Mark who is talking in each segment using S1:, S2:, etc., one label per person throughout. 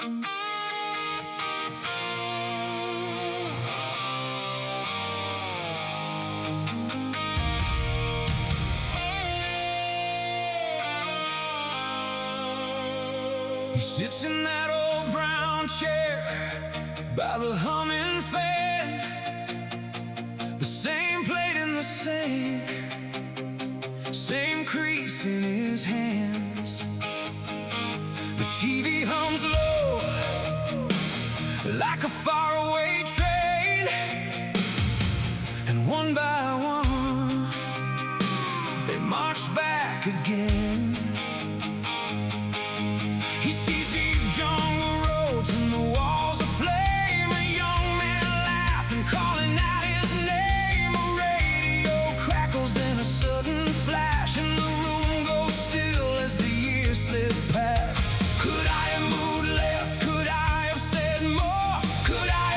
S1: He sits in that old brown chair by the humming fan, the same plate in the sink, same crease in his hands. The TV hums low like a faraway train, and one by one they march back again. He sees deep jungle roads and the walls aflame, a young man laughing, calling out his name. A radio crackles, then a sudden flash, and the room goes still as the years slip past. Could I have moved left? Could I have said more? Could I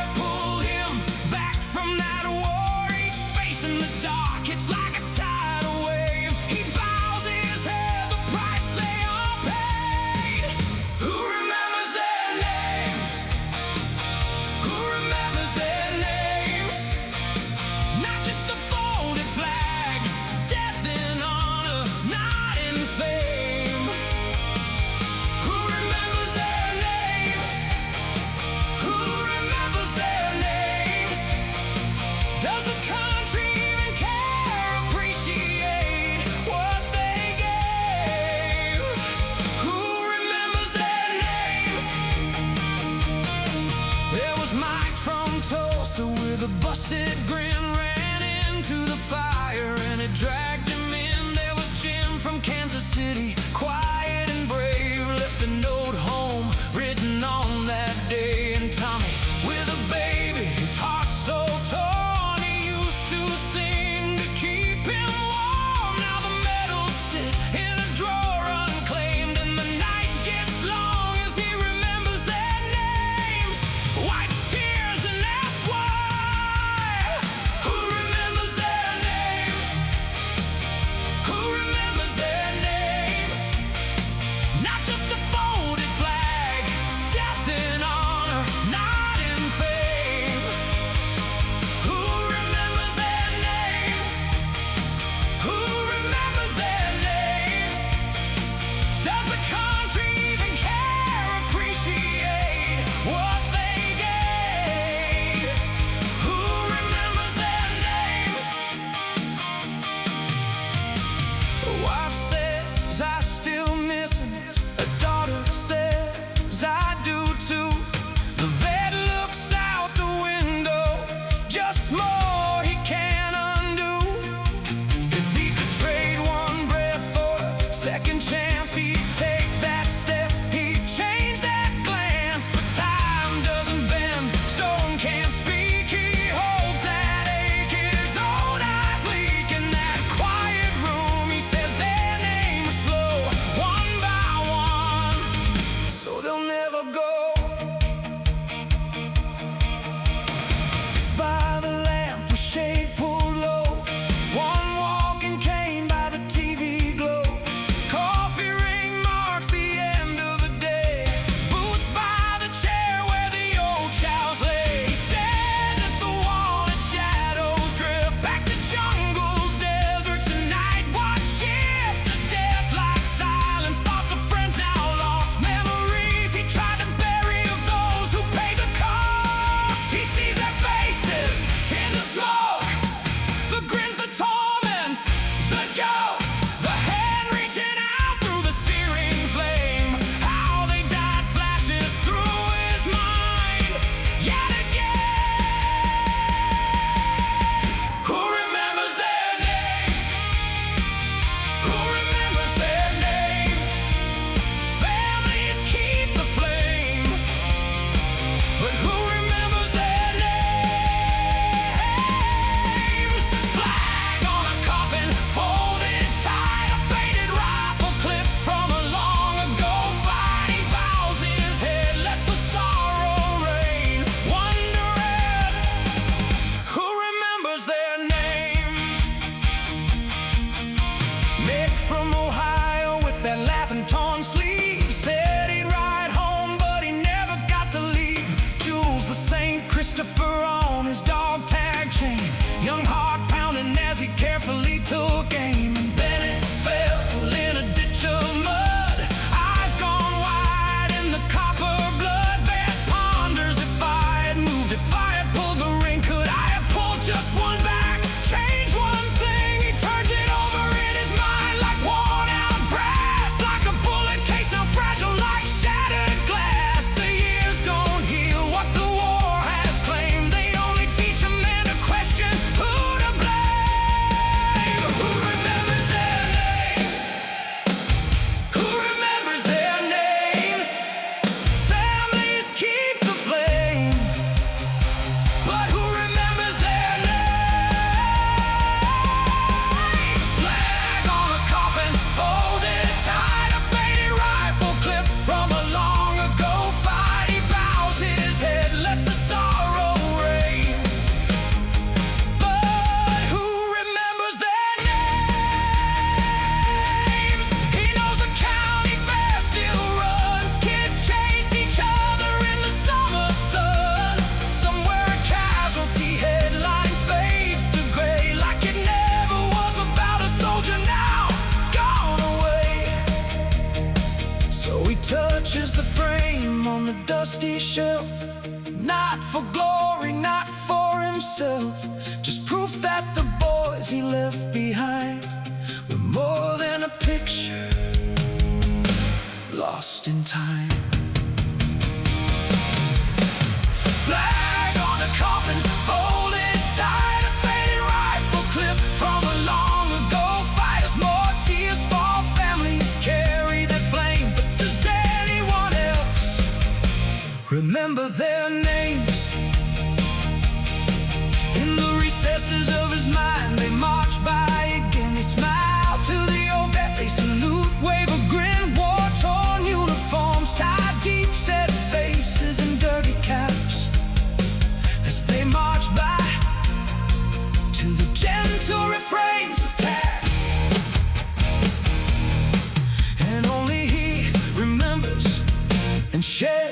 S1: touches the frame on the dusty shelf. Not for glory, not for himself, just proof that the boys he left behind were more than a picture lost in time. Flag on a coffin, folded tight, a faded rifle clip from a long ago fight. As more tears fall, families carry their flame. But does anyone else remember their names? In the recesses of his mind, they march by again. They smile to the old bet, they salute, wave a grin. War-torn uniforms, tied deep set faces and dirty caps, as they march by to the gentle refrains of taps. And only he remembers and shares